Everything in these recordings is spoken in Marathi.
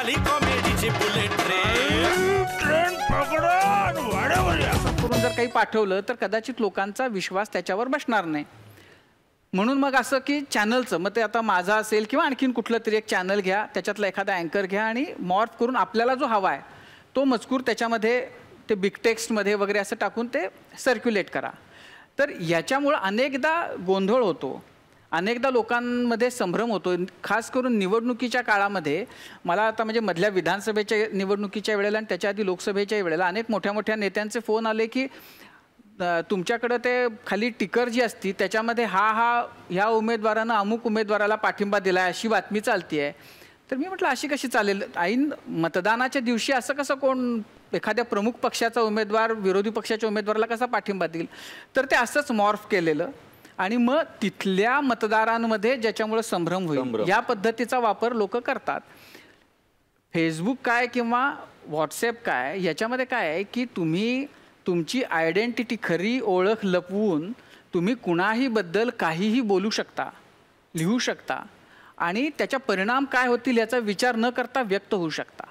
झाली कॉमेडीची बुलेट ट्रेन पकडा वाड्यावर या करून जर काही पाठवलं तर कदाचित लोकांचा विश्वास त्याच्यावर बसणार नाही. म्हणून मग असं की चॅनलचं मग ते आता माझा असेल किंवा आणखीन कुठलं तरी एक चॅनल घ्या, त्याच्यातला एखादा अँकर घ्या आणि मॉर्फ करून आपल्याला जो हवा आहे तो मजकूर त्याच्यामध्ये ते बिग टेक्स्टमध्ये वगैरे असं टाकून ते सर्क्युलेट करा. तर याच्यामुळं अनेकदा गोंधळ होतो, अनेकदा लोकांमध्ये संभ्रम होतो. खास करून निवडणुकीच्या काळामध्ये मला आता म्हणजे मधल्या विधानसभेच्या निवडणुकीच्या वेळेला आणि त्याच्या आधी लोकसभेच्या वेळेला अनेक मोठ्या मोठ्या नेत्यांचे फोन आले की तुमच्याकडं ते खाली टिकर जी असती त्याच्यामध्ये ह्या उमेदवारानं अमुक उमेदवाराला पाठिंबा दिला आहे अशी बातमी चालती आहे. तर मी म्हटलं अशी कशी चालेल, ऐन मतदानाच्या दिवशी असं कसं कोण एखाद्या प्रमुख पक्षाचा उमेदवार विरोधी पक्षाच्या उमेदवाराला कसा पाठिंबा देईल. तर ते असंच मॉर्फ केलेलं आणि मग तिथल्या मतदारांमध्ये ज्याच्यामुळे संभ्रम होईल या पद्धतीचा वापर लोक करतात. फेसबुक काय किंवा व्हॉट्सॲप काय याच्यामध्ये काय आहे की तुम्ही तुमची आयडेंटिटी खरी ओळख लपवून तुम्ही कुणाही बद्दल काहीही बोलू शकता, लिहू शकता आणि त्याचा परिणाम काय होतील याचा विचार न करता व्यक्त होऊ शकता.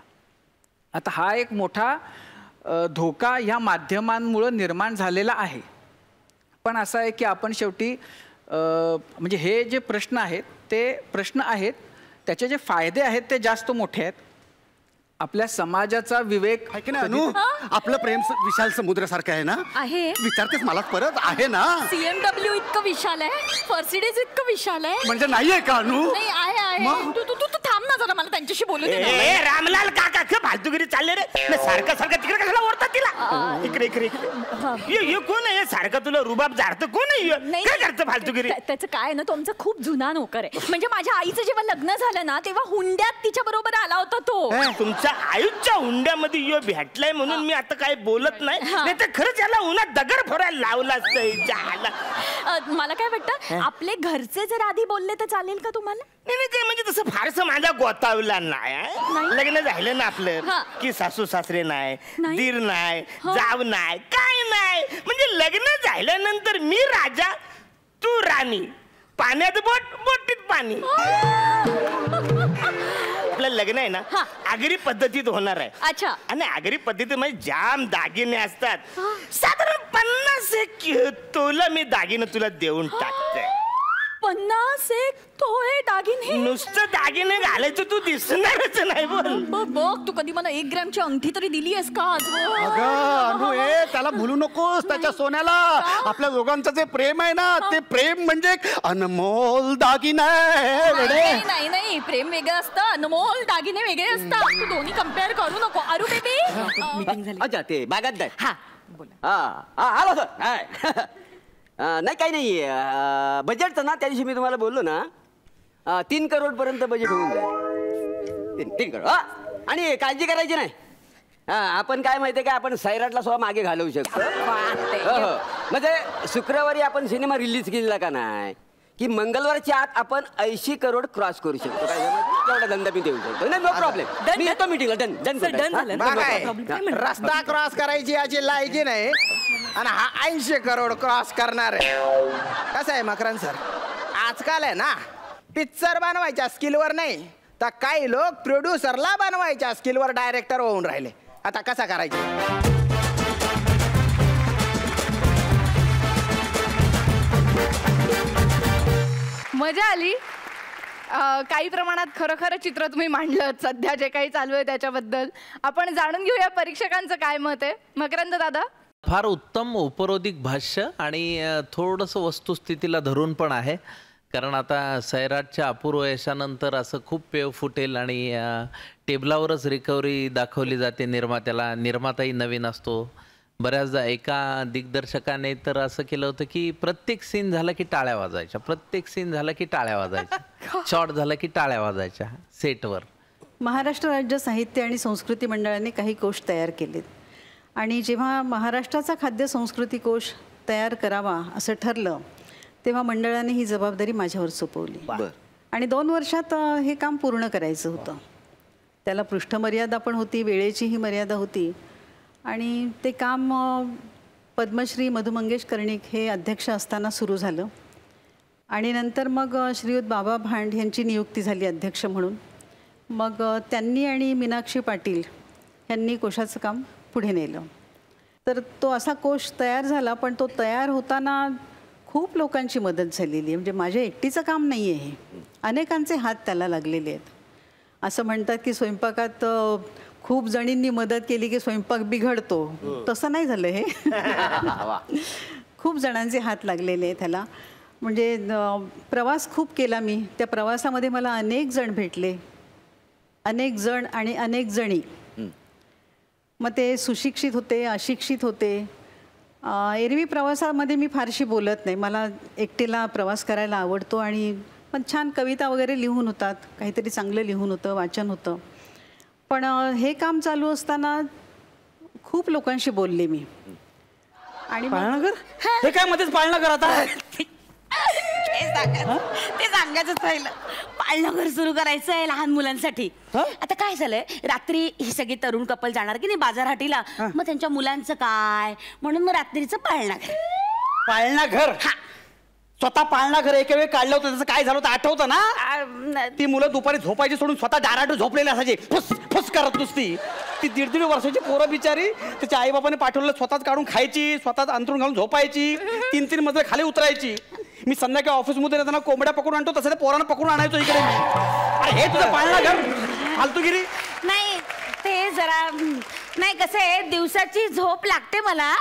आता हा एक मोठा धोका ह्या माध्यमांमुळं निर्माण झालेला आहे. पण असं आहे की आपण शेवटी म्हणजे हे जे प्रश्न आहेत ते प्रश्न आहेत, त्याचे जे फायदे आहेत ते जास्त मोठे आहेत. आपल्या समाजाचा विवेक आहे की नाही अनु, आपलं प्रेम विशाल समुद्रासारखं आहे ना. आहे विचारतेस मला परत आहे ना. CMW इतकं विशाल आहे, फर्सिडेज इतकं विशाल आहे म्हणजे नाहीये का अनु? नाही आहे. तू थांब ना जरा, मला त्यांच्याशी बोलू दे. रामलाल काका फालतूगिरी चालले रे. सारखं सारखं तिकडे कशाला ओरतात तिला. इकडे इकडे हे कोण आहे सारखं तुला रुबाब झाडतं कोण आहे, काय करतं फालतूगिरी. त्याचं काय ना, तो आमचा खूप जुना नोकर आहे. म्हणजे माझ्या आईचं जेव्हा लग्न झालं ना तेव्हा हुंड्यात तिच्या बरोबर आला होता तो. तुमच्या आयुष्या हुंड्यामध्ये यो भेटलाय म्हणून मी आता काय बोलत नाही तर खरंच याला उन्हात दगड फोडायला लावला असतं. मला काय वाटतं आपले घरचे जर आधी बोलले तर चालेल का तुम्हाला? नाही काय म्हणजे तसं फारसं माझा गोतावला नाही. लग्न झालं ना आपलं की सासू सासरे नाही, दीर नाही, जाव नाही, काय नाही. म्हणजे लग्न झाल्यानंतर मी राजा तू राणी, पाण्यात बोट बोटीत पाणी. आपलं लग्न आहे ना आगरी पद्धतीत होणार आहे. अच्छा. आणि आगरी पद्धतीत म्हणजे जाम दागिने असतात. साधारण 50 तोला मी दागिने तुला देऊन टाकते. 50 तोळे दागिने? नुसतं दागिने घालायचं तू दिसणारच नाही. बघ तू कधी मला 1 ग्रॅमची अंगठी तरी दिली आहेस का आज? अनु त्याला भुलू नकोस, त्याच्या सोन्याला. आपल्या दोघांचं जे प्रेम आहे ना ते प्रेम म्हणजे एक अनमोल दागिना आहे. नाही प्रेम वेगळं असतं, अनमोल दागिने वेगळे असतात. तू दोन्ही कम्पेअर करू नको. अरू बेबी मीटिंग झाली. अच्छा ते बागात जाय. हा आलो सर. नाही काही नाही, बजेटचं ना त्या दिवशी मी तुम्हाला बोललो ना 3 करोड पर्यंत बजेट होऊन जाईल. 3 करोड. आणि काळजी करायची नाही. आपण काय माहितीये का, आपण सैराटला सुद्धा मागे घालवू शकतो. म्हणजे शुक्रवारी आपण सिनेमा रिलीज केलेला का नाही की मंगळवारच्या आत आपण 80 करोड क्रॉस करू शकतो. काय एवढा धंदा मी देऊ शकतो. No problem. मी येतो मीटिंगला. रस्ता क्रॉस करायची याची लायकी नाही आणि हा 80 करोड क्रॉस करणार आहे. कसं आहे मकरन सर, आजकाल आहे ना पिक्चर बनवायच्या स्किलवर नाही तर काही लोक प्रोड्युसरला बनवायच्या स्किलवर डायरेक्टर होऊन राहिले. आता कसा करायचं? मजा आली. काही प्रमाणात खरं चित्र तुम्ही मांडलं. सध्या जे काही चालू आहे त्याच्याबद्दल आपण जाणून घेऊया परीक्षकांचं काय मत आहे. मकरंद दादा. फार उत्तम उपरोधिक भाष्य आणि थोडंसं वस्तुस्थितीला धरून पण आहे. कारण आता सैराटच्या अपूर्व यशानंतर असं खूप पेव फुटेल आणि टेबलावरच रिकव्हरी दाखवली जाते निर्मात्याला. निर्माताही नवीन असतो. बऱ्याचदा एका दिग्दर्शकाने तर असं केलं होतं की प्रत्येक सीन झाला की टाळ्या वाजायच्या, प्रत्येक सीन झाला की टाळ्या वाजायच्या, शॉट झाला की टाळ्या वाजायच्या सेटवर. महाराष्ट्र राज्य साहित्य आणि संस्कृती मंडळाने काही कोश तयार केलेत आणि जेव्हा महाराष्ट्राचा खाद्य संस्कृती कोश तयार करावा असं ठरलं तेव्हा मंडळाने ही जबाबदारी माझ्यावर सोपवली आणि 2 वर्षात हे काम पूर्ण करायचं होतं. त्याला पृष्ठमर्यादा पण होती, वेळेचीही मर्यादा होती आणि ते काम पद्मश्री मधु मंगेश कर्णिक हे अध्यक्ष असताना सुरू झालं आणि नंतर मग श्रीयुत बाबा भांड यांची नियुक्ती झाली अध्यक्ष म्हणून. मग त्यांनी आणि मीनाक्षी पाटील यांनी कोशाचं काम पुढे नेलं. तर तो असा कोश तयार झाला, पण तो तयार होताना खूप लोकांची मदत झालेली आहे. म्हणजे माझ्या एकटीचं काम नाही आहे हे, अनेकांचे हात त्याला लागलेले आहेत. असं म्हणतात की स्वयंपाकात खूप जणींनी मदत केली की स्वयंपाक बिघडतो, तसं नाही झालं हे. खूप जणांचे हात लागलेले आहेत त्याला. म्हणजे प्रवास खूप केला मी. त्या प्रवासामध्ये मला अनेक जण भेटले, अनेक जण आणि अनेक जणी. मग ते सुशिक्षित होते, अशिक्षित होते. एरवी प्रवासामध्ये मी फारशी बोलत नाही, मला एकटीला प्रवास करायला आवडतो. आणि पण छान कविता वगैरे लिहून होतात, काहीतरी चांगलं लिहून होतं, वाचन होतं. पण हे काम चालू असताना खूप लोकांशी बोलले मी. आणि पाळणाघर हे काय मध्येच पाळणाघर आता ते सांगायचंच राहिलं. पाळणाघर सुरू करायचं आहे लहान मुलांसाठी. आता काय झालंय, रात्री ही सगळी तरुण कपल जाणार की नाही बाजारहाटीला, मग त्यांच्या मुलांचं काय, म्हणून मग रात्रीचं पाळणाघर. पाळणाघर स्वतः पाळणाघर एक वेळ काढलं होतं, त्याचं काय झालं होतं आठवतं ना? ती मुलं दुपारी झोपायची सोडून स्वतः दाराडू झोपलेले असायचे, फुस फुस करत नुसती. ती 1.5 वर्षाची पोरं बिचारी त्याच्या आईबापाने पाठवलं, स्वतःच काढून खायची, स्वतःच अंथरूण घालून झोपायची, 3-3 मजले खाली उतरायची. मी संध्याकाळी ऑफिसमध्ये येताना कोंबड्या पकडून आणतो, तसं पोरांना पकडून आणायचो इकडे. अरे हे तुझं पाळणाघर फालतूगिरी नाही. ते जरा नाही, कसं आहे, दिवसाची झोप लागते मला,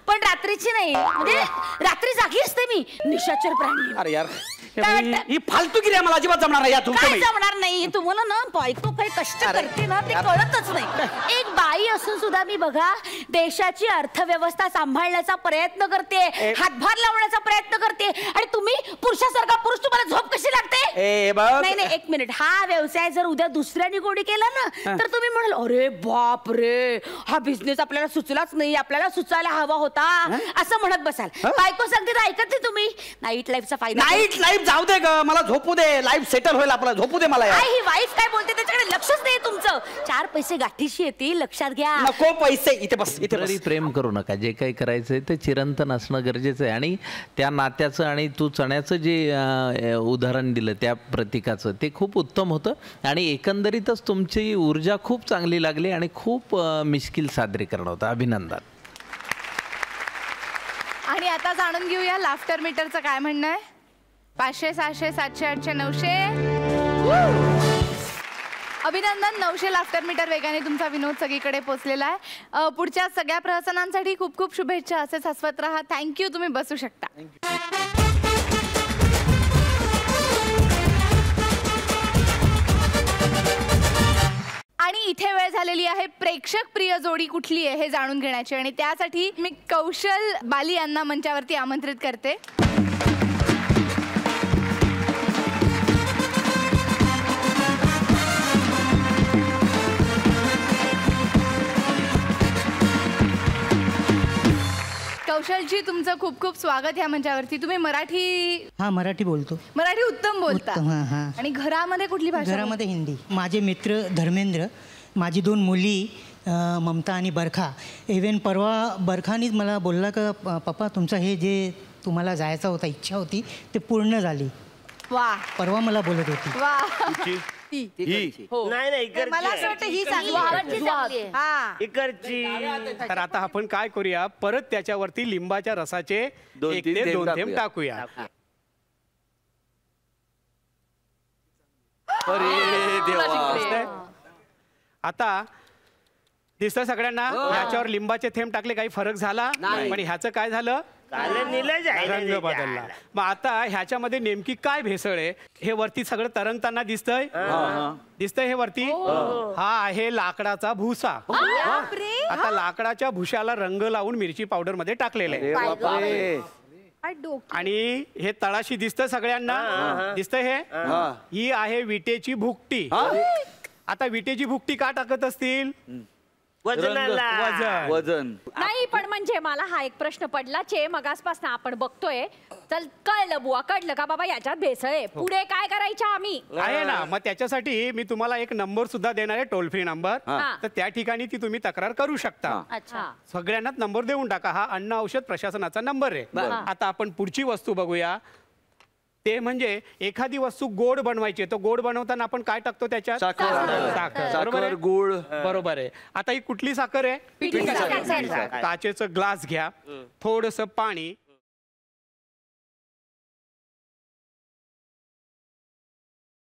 पण रात्रीची नाही. म्हणजे रात्री जागी असते मी, निशाचर प्राणी. अरे यार ही फालतूगिरी आहे, मला अजिबात जमणार नाही. काय जमणार नाही तुम्हाला ना, बायको काही कष्ट करते ना ते कळतच नाही. एक बाई असून सुद्धा मी बघा देशाची अर्थव्यवस्था सांभाळण्याचा प्रयत्न करते, हातभार लावण्याचा प्रयत्न करते, आणि तुम्ही पुरुषासारखा पुरुष, तुम्हाला झोप कशी लागते? नाही नाही, 1 मिनिट. हा व्यवसाय जर उद्या दुसऱ्याने कोणी केला ना, तर तुम्ही म्हणाल अरे बाप रे, हा बिझनेस आपल्याला सुचलाच नाही, आपल्याला सुचायला हवा होता, असं म्हणत बसाल. बायको सांगते तर ऐकत नाही तुम्ही. नाईट लाईफचा फायदा. नाईट लाईफ जाऊ दे ग, मला झोपू दे, लाईफ सेटल होईल आपला, झोपू दे मला. ही वाईफ काय बोलते त्याच्याकडे लक्षच नाही तुमचं. 4 पैसे गाठीशी येतील, लक्षात घ्या. नको पैसे, इथे बस, इथे बस. प्रेम करू नका. जे काही करायचंय ते चिरंतन असणं गरजेचं आहे. आणि त्या नात्याचं आणि तू चण्याचं जे उदाहरण दिलं त्या प्रतीकाचं, ते खूप उत्तम होतं. आणि एकंदरीतच तुमची ऊर्जा खूप चांगली लागली आणि खूप मिश्किल सादरीकरण होतं. अभिनंदन. आणि आता जाणून घेऊया लाफ्टर मीटरचं काय म्हणणं आहे. 500, 600, 700, 800, 900. अभिनंदन. 900 लाफ्टर मीटर वेगाने तुमचा विनोद सगळीकडे पोहोचलेला आहे. पुढच्या सगळ्या प्रहसनांसाठी खूप खूप शुभेच्छा. असेच हसवत राहा. थँक्यू. तुम्ही बसू शकता. आणि इथे वेळ झालेली आहे प्रेक्षक प्रिय जोडी कुठली आहे हे जाणून घेण्याची. आणि त्यासाठी मी कौशल बाली यांना मंचावरती आमंत्रित करते. कौशलजी, तुमचं खूप खूप स्वागत या मंचावरती. तुम्ही मराठी? हा, मराठी बोलतो. मराठी उत्तम बोलता. आणि घरामध्ये कुठली भाषा? घरामध्ये हिंदी. माझे मित्र धर्मेंद्र, माझी 2 मुली ममता आणि बरखा. इव्हन परवा बरखानीच मला बोलला का पप्पा तुमचं हे जे तुम्हाला जायचं होता, इच्छा होती, ते पूर्ण झाली. वा. परवा मला बोलत होती. वा. मला असं वाटतं ही चांगली. तर आता आपण काय करूया, परत त्याच्यावरती लिंबाच्या रसाचे 1 ते 2 थेंब टाकूया. आता दिसतं सगळ्यांना, ह्याच्यावर लिंबाचे थेंब टाकले, काही फरक झाला पण ह्याचं काय झालं, रंग बदलला. मग आता ह्याच्यामध्ये नेमकी काय भेसळ आहे हे वरती सगळं तरंगताना दिसतंय. दिसतंय हे वरती. हा आहे लाकडाचा भुसा. आता लाकडाच्या भुशाला रंग लावून मिरची पावडर मध्ये टाकलेलं आहे. आणि हे तळाशी दिसतं सगळ्यांना, दिसतंय हे. ही आहे विटेची भुकटी. आता विटेची भुकटी का टाकत असतील? वजन नाही. पण म्हणजे मला हा एक प्रश्न पडला चे, मगासपासून आपण बघतोय. चल कळलं बुवा, कळलं का बाबा याच्यात भेसळ आहे. पुढे काय करायचं आम्ही आहे ना. मग त्याच्यासाठी मी तुम्हाला एक नंबर सुद्धा देणार आहे, टोल फ्री नंबर. तर त्या ठिकाणी ती तुम्ही तक्रार करू शकता. अच्छा. सगळ्यांनाच नंबर देऊन टाका. हा अन्न औषध प्रशासनाचा नंबर आहे. आता आपण पुढची वस्तू बघूया. ते म्हणजे एखादी वस्तू गोड बनवायची तर गोड बनवताना आपण काय टाकतो त्याच्यात? साखर. बरोबर आहे? गुळ. बरोबर आहे. आता ही कुठली साखर आहे? काचेचं ग्लास घ्या, थोडंसं पाणी